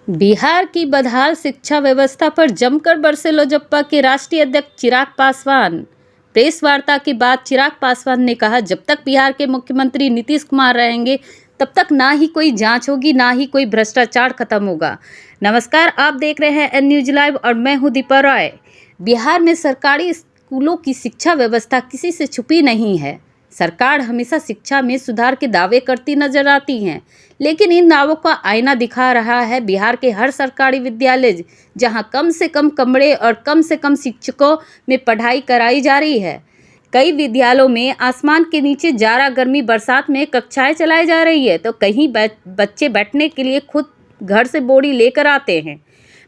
बिहार की बदहाल शिक्षा व्यवस्था पर जमकर बरसे लोजपा के राष्ट्रीय अध्यक्ष चिराग पासवान। प्रेस वार्ता के बाद चिराग पासवान ने कहा, जब तक बिहार के मुख्यमंत्री नीतीश कुमार रहेंगे तब तक ना ही कोई जांच होगी, ना ही कोई भ्रष्टाचार खत्म होगा। नमस्कार, आप देख रहे हैं एन न्यूज लाइव और मैं हूं दीपा रॉय। बिहार में सरकारी स्कूलों की शिक्षा व्यवस्था किसी से छुपी नहीं है। सरकार हमेशा शिक्षा में सुधार के दावे करती नजर आती हैं, लेकिन इन दावों का आईना दिखा रहा है बिहार के हर सरकारी विद्यालय, जहां कम से कम कमरे और कम से कम शिक्षकों में पढ़ाई कराई जा रही है। कई विद्यालयों में आसमान के नीचे जाड़ा गर्मी बरसात में कक्षाएं चलाई जा रही है, तो कहीं बच्चे बैठने के लिए खुद घर से बोरी लेकर आते हैं।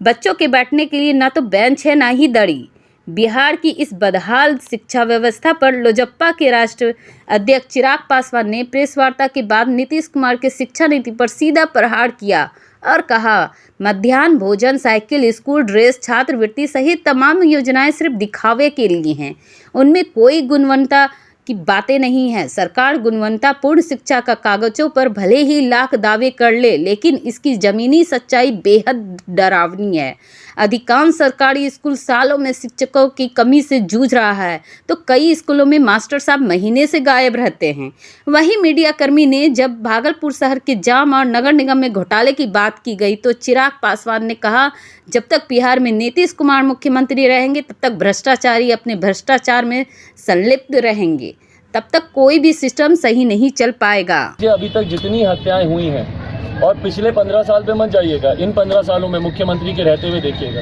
बच्चों के बैठने के लिए ना तो बेंच है, ना ही दड़ी। बिहार की इस बदहाल शिक्षा व्यवस्था पर लोजपा के राष्ट्रीय अध्यक्ष चिराग पासवान ने प्रेस वार्ता के बाद नीतीश कुमार के शिक्षा नीति पर सीधा प्रहार किया और कहा, मध्याह्न भोजन, साइकिल, स्कूल ड्रेस, छात्रवृत्ति सहित तमाम योजनाएं सिर्फ दिखावे के लिए हैं। उनमें कोई गुणवत्ता की बातें नहीं है। सरकार गुणवत्तापूर्ण शिक्षा का कागजों पर भले ही लाख दावे कर ले, लेकिन इसकी जमीनी सच्चाई बेहद डरावनी है। अधिकांश सरकारी स्कूल सालों में शिक्षकों की कमी से जूझ रहा है, तो कई स्कूलों में मास्टर साहब महीने से गायब रहते हैं। वहीं मीडिया कर्मी ने जब भागलपुर शहर के जाम और नगर निगम में घोटाले की बात की गई, तो चिराग पासवान ने कहा, जब तक बिहार में नीतीश कुमार मुख्यमंत्री रहेंगे तब तक भ्रष्टाचारी अपने भ्रष्टाचार में संलिप्त रहेंगे, तब तक कोई भी सिस्टम सही नहीं चल पाएगा। अभी तक जितनी हत्याएं हुई हैं, और पिछले 15 साल पे मत जाइएगा, इन 15 सालों में मुख्यमंत्री के रहते हुए देखिएगा,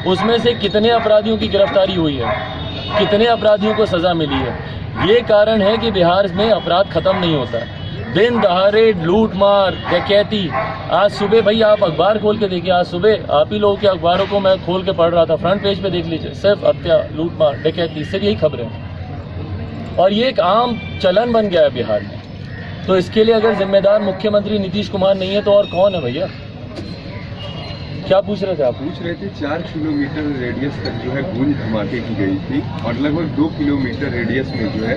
उसमें से कितने अपराधियों की गिरफ्तारी हुई है, कितने अपराधियों को सजा मिली है। ये कारण है कि बिहार में अपराध खत्म नहीं होता। दिन दहाड़े लूट मार डकैती। आज सुबह भाई आप अखबार खोल के देखिए, आज सुबह आप ही लोगों के अखबारों को मैं खोल के पढ़ रहा था, फ्रंट पेज पे देख लीजिए, सिर्फ हत्या, लूट मार, डकैती, सिर्फ यही खबरें हैं। और ये एक आम चलन बन गया है बिहार में। तो इसके लिए अगर जिम्मेदार मुख्यमंत्री नीतीश कुमार नहीं है तो और कौन है भैया? क्या पूछ रहे थे आप? पूछ रहे थे 4 किलोमीटर रेडियस तक जो है गूंज धमाके की गई थी और लगभग 2 किलोमीटर रेडियस में जो है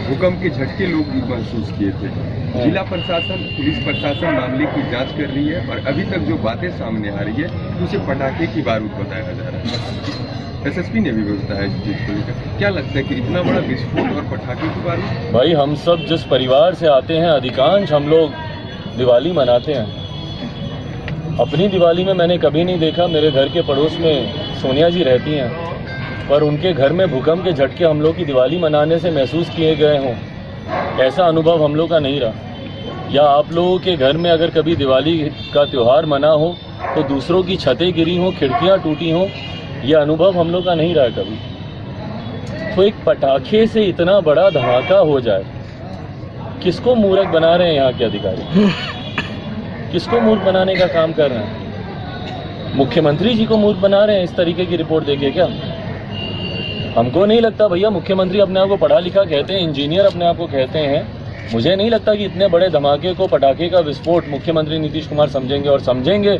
भूकंप के झटके लोग भी महसूस किए थे। जिला प्रशासन, पुलिस प्रशासन मामले की जांच कर रही है और अभी तक जो बातें सामने आ रही है उसे पटाखे की बारूद बताया जा रहा है। एसएसपी ने भी बताया इस चीज को लेकर। क्या लगता है कि इतना बड़ा विस्फोट और पटाखे की बारूद? भाई हम सब जिस परिवार से आते हैं, अधिकांश हम लोग दिवाली मनाते हैं। अपनी दिवाली में मैंने कभी नहीं देखा, मेरे घर के पड़ोस में सोनिया जी रहती हैं, पर उनके घर में भूकंप के झटके हम लोग की दिवाली मनाने से महसूस किए गए हों, ऐसा अनुभव हम लोग का नहीं रहा। या आप लोगों के घर में अगर कभी दिवाली का त्यौहार मना हो तो दूसरों की छतें गिरी हों, खिड़कियाँ टूटी हों, ये अनुभव हम लोग का नहीं रहा कभी। तो एक पटाखे से इतना बड़ा धमाका हो जाए, किसको मूर्ख बना रहे हैं यहाँ के अधिकारी? किसको मूर्ख बनाने का काम कर रहे हैं? मुख्यमंत्री जी को मूर्ख बना रहे हैं इस तरीके की रिपोर्ट देके क्या? हमको नहीं लगता भैया, मुख्यमंत्री अपने आप को पढ़ा लिखा कहते हैं, इंजीनियर अपने आप को कहते हैं। मुझे नहीं लगता कि इतने बड़े धमाके को पटाखे का विस्फोट मुख्यमंत्री नीतीश कुमार समझेंगे, और समझेंगे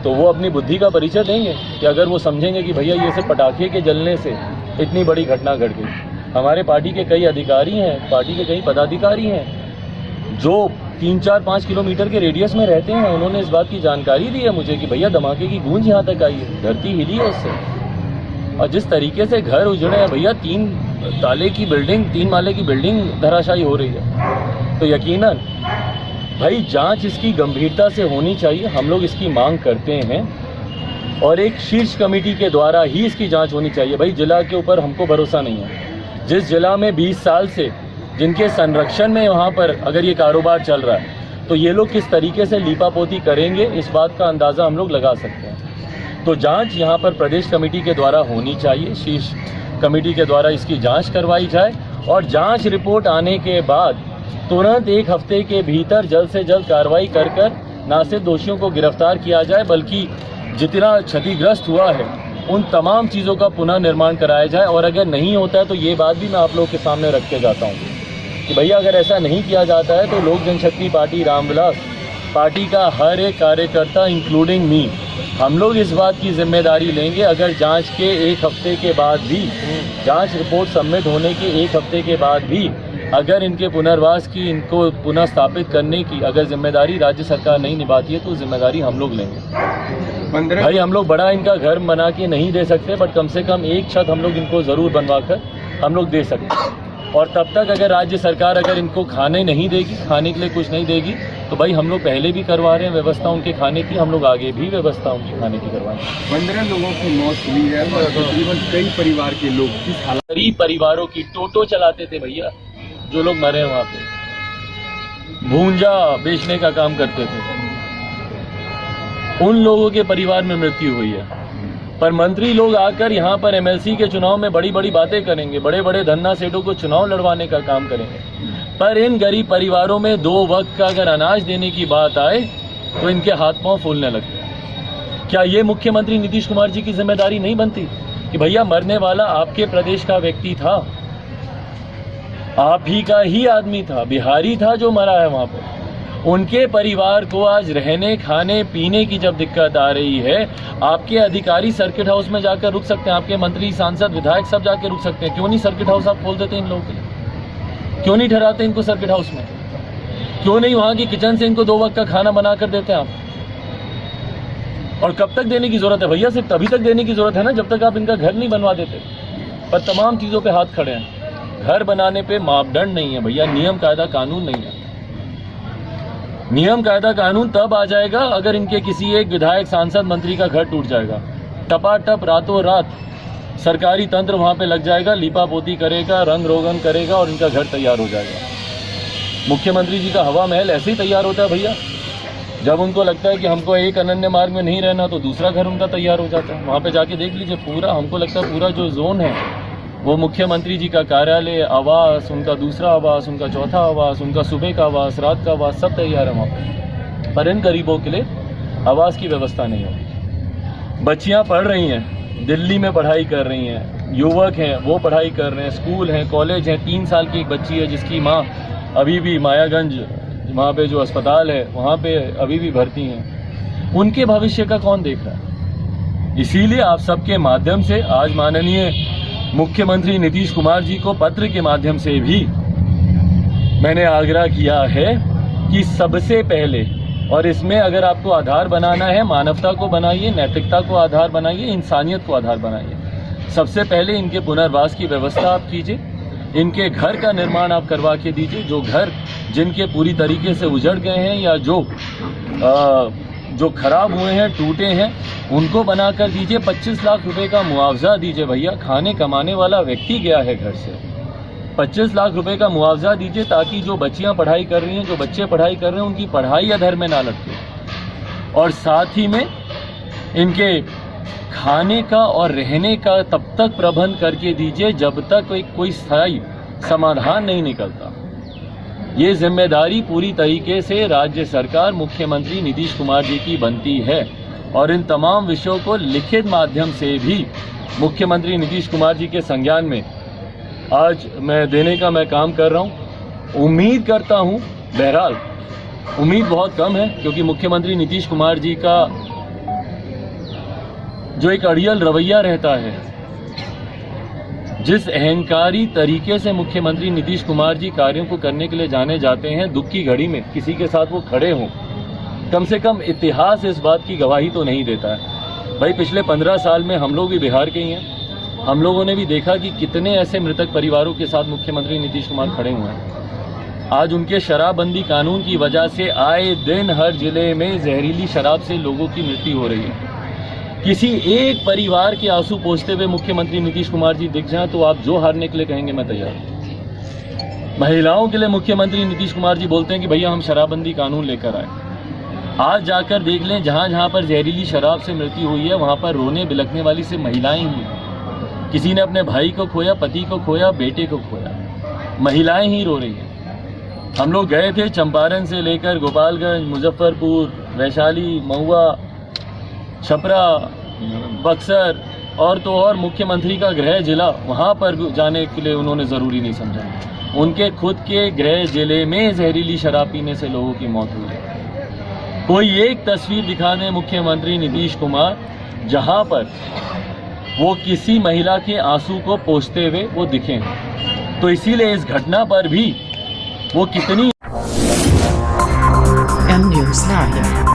तो वो अपनी बुद्धि का परिचय देंगे कि अगर वो समझेंगे कि भैया ये सिर्फ पटाखे के जलने से इतनी बड़ी घटना घट गई। हमारे पार्टी के कई अधिकारी हैं, पार्टी के कई पदाधिकारी हैं जो 3-4-5 किलोमीटर के रेडियस में रहते हैं। उन्होंने इस बात की जानकारी दी है मुझे कि भैया धमाके की गूंज यहाँ तक आई है, धरती हिली है उससे। और जिस तरीके से घर उजड़े हैं भैया, 3 ताले की बिल्डिंग, 3 माले की बिल्डिंग धराशायी हो रही है, तो यकीनन भाई जांच इसकी गंभीरता से होनी चाहिए। हम लोग इसकी मांग करते हैं और एक शीर्ष कमेटी के द्वारा ही इसकी जांच होनी चाहिए। भाई जिला के ऊपर हमको भरोसा नहीं है। जिस जिला में 20 साल से जिनके संरक्षण में वहाँ पर अगर ये कारोबार चल रहा है, तो ये लोग किस तरीके से लीपापोती करेंगे, इस बात का अंदाज़ा हम लोग लगा सकते हैं। तो जांच यहाँ पर प्रदेश कमेटी के द्वारा होनी चाहिए, शीर्ष कमेटी के द्वारा इसकी जाँच करवाई जाए और जाँच रिपोर्ट आने के बाद तुरंत 1 हफ्ते के भीतर जल्द से जल्द कार्रवाई कर न सिर्फ दोषियों को गिरफ्तार किया जाए, बल्कि जितना क्षतिग्रस्त हुआ है उन तमाम चीज़ों का पुनः निर्माण कराया जाए। और अगर नहीं होता है तो ये बात भी मैं आप लोगों के सामने रख के जाता हूँ कि भैया अगर ऐसा नहीं किया जाता है तो लोक जनशक्ति पार्टी, रामविलास पार्टी का हर एक कार्यकर्ता इंक्लूडिंग मी, हम लोग इस बात की जिम्मेदारी लेंगे। अगर जांच के 1 हफ्ते के बाद भी, जांच रिपोर्ट सबमिट होने के 1 हफ्ते के बाद भी अगर इनके पुनर्वास की, इनको पुनः स्थापित करने की अगर जिम्मेदारी राज्य सरकार नहीं निभाती है तो जिम्मेदारी हम लोग लेंगे। 15 भाई हम लोग बड़ा इनका घर बना के नहीं दे सकते, बट कम से कम एक छत हम लोग इनको ज़रूर बनवा कर हम लोग दे सकते हैं। और तब तक अगर राज्य सरकार अगर इनको खाने नहीं देगी, खाने के लिए कुछ नहीं देगी, तो भाई हम लोग पहले भी करवा रहे हैं व्यवस्था उनके खाने की, हम लोग आगे भी व्यवस्था उनके खाने की करवाएंगे। 15 लोगों की मौत हुई है और तकरीबन कई परिवार के लोग किस हालत गरीब परिवारों की टोटो चलाते थे भैया, जो लोग मरे हैं वहाँ पे भूंजा बेचने का काम करते थे, उन लोगों के परिवार में मृत्यु हुई है। पर मंत्री लोग आकर यहाँ पर एमएलसी के चुनाव में बड़ी बड़ी बातें करेंगे, बड़े बड़े धन्ना सेठों को चुनाव लड़वाने का काम करेंगे, पर इन गरीब परिवारों में 2 वक्त का अगर अनाज देने की बात आए तो इनके हाथ पांव फूलने लगते हैं। क्या ये मुख्यमंत्री नीतीश कुमार जी की जिम्मेदारी नहीं बनती कि भैया मरने वाला आपके प्रदेश का व्यक्ति था, आप ही का ही आदमी था, बिहारी था जो मरा है वहां पर, उनके परिवार को आज रहने खाने पीने की जब दिक्कत आ रही है, आपके अधिकारी सर्किट हाउस में जाकर रुक सकते हैं, आपके मंत्री सांसद विधायक सब जाकर रुक सकते हैं, क्यों नहीं सर्किट हाउस आप खोल देते इन लोगों के लिए? क्यों नहीं ठहराते इनको सर्किट हाउस में? क्यों नहीं वहां की किचन से इनको 2 वक्त का खाना बना कर देते हैं आप? और कब तक देने की जरूरत है भैया? सिर्फ तभी तक देने की जरूरत है ना जब तक आप इनका घर नहीं बनवा देते। पर तमाम चीजों पे हाथ खड़े हैं। घर बनाने पे मापदंड नहीं है भैया, नियम कायदा कानून नहीं है। नियम कायदा कानून तब आ जाएगा अगर इनके किसी एक विधायक सांसद मंत्री का घर टूट जाएगा, टपाटप रातों रात सरकारी तंत्र वहां पे लग जाएगा, लीपा पोती करेगा, रंग रोगन करेगा और इनका घर तैयार हो जाएगा। मुख्यमंत्री जी का हवा महल ऐसे ही तैयार होता है भैया, जब उनको लगता है कि हमको एक अनन्य मार्ग में नहीं रहना तो दूसरा घर उनका तैयार हो जाता है। वहाँ पे जाके देख लीजिए, पूरा हमको लगता है पूरा जो जोन है वो मुख्यमंत्री जी का कार्यालय, आवास, उनका दूसरा आवास, उनका चौथा आवास, उनका सुबह का आवास, रात का आवास, सब तैयार है वहाँ पे। पर इन गरीबों के लिए आवास की व्यवस्था नहीं है। बच्चियाँ पढ़ रही हैं, दिल्ली में पढ़ाई कर रही हैं, युवक हैं वो पढ़ाई कर रहे हैं, स्कूल हैं, कॉलेज हैं। 3 साल की एक बच्ची है जिसकी माँ अभी भी मायागंज वहाँ पे जो अस्पताल है वहाँ पे अभी भी भर्ती हैं। उनके भविष्य का कौन देख रहा है? इसीलिए आप सबके माध्यम से आज माननीय मुख्यमंत्री नीतीश कुमार जी को पत्र के माध्यम से भी मैंने आग्रह किया है कि सबसे पहले, और इसमें अगर आपको आधार बनाना है, मानवता को बनाइए, नैतिकता को आधार बनाइए, इंसानियत को आधार बनाइए। सबसे पहले इनके पुनर्वास की व्यवस्था आप कीजिए, इनके घर का निर्माण आप करवा के दीजिए। जो घर जिनके पूरी तरीके से उजड़ गए हैं या जो खराब हुए हैं, टूटे हैं, उनको बना कर दीजिए। 25 लाख रुपए का मुआवजा दीजिए भैया। खाने कमाने वाला व्यक्ति गया है घर से, 25 लाख रुपए का मुआवजा दीजिए ताकि जो बच्चियां पढ़ाई कर रही हैं, जो बच्चे पढ़ाई कर रहे हैं, उनकी पढ़ाई अधर में ना लटके। और साथ ही में इनके खाने का और रहने का तब तक प्रबंध करके दीजिए जब तक कोई स्थायी समाधान नहीं निकलता। ये जिम्मेदारी पूरी तरीके से राज्य सरकार, मुख्यमंत्री नीतीश कुमार जी की बनती है। और इन तमाम विषयों को लिखित माध्यम से भी मुख्यमंत्री नीतीश कुमार जी के संज्ञान में आज मैं देने का मैं काम कर रहा हूँ। उम्मीद करता हूँ, बहरहाल उम्मीद बहुत कम है, क्योंकि मुख्यमंत्री नीतीश कुमार जी का जो एक अड़ियल रवैया रहता है, जिस अहंकारी तरीके से मुख्यमंत्री नीतीश कुमार जी कार्यों को करने के लिए जाने जाते हैं, दुख की घड़ी में किसी के साथ वो खड़े हों, कम से कम इतिहास इस बात की गवाही तो नहीं देता है। भाई पिछले 15 साल में हम लोग भी बिहार के ही हैं, हम लोगों ने भी देखा कि कितने ऐसे मृतक परिवारों के साथ मुख्यमंत्री नीतीश कुमार खड़े हुए हैं। आज उनके शराबबंदी कानून की वजह से आए दिन हर जिले में जहरीली शराब से लोगों की मृत्यु हो रही है। किसी एक परिवार के आंसू पोंछते हुए मुख्यमंत्री नीतीश कुमार जी दिख जाएं तो आप जो हारने के लिए कहेंगे मैं तैयार हूं। महिलाओं के लिए मुख्यमंत्री नीतीश कुमार जी बोलते हैं कि भैया हम शराबबंदी कानून लेकर आए। आज जाकर देख लें, जहां जहां पर जहरीली शराब से मृत्यु हुई है वहां पर रोने बिलखने वाली सिर्फ महिलाएं ही हैं। किसी ने अपने भाई को खोया, पति को खोया, बेटे को खोया, महिलाएं ही रो रही हैं। हम लोग गए थे चंपारण से लेकर गोपालगंज, मुजफ्फरपुर, वैशाली, महुआ, छपरा, बक्सर और तो और मुख्यमंत्री का गृह जिला, वहां पर जाने के लिए उन्होंने ज़रूरी नहीं समझा। उनके खुद के गृह जिले में जहरीली शराब पीने से लोगों की मौत हुई है। कोई एक तस्वीर दिखा दें मुख्यमंत्री नीतीश कुमार जहां पर वो किसी महिला के आंसू को पोंछते हुए वो दिखे। तो इसीलिए इस घटना पर भी वो कितनी M News Live.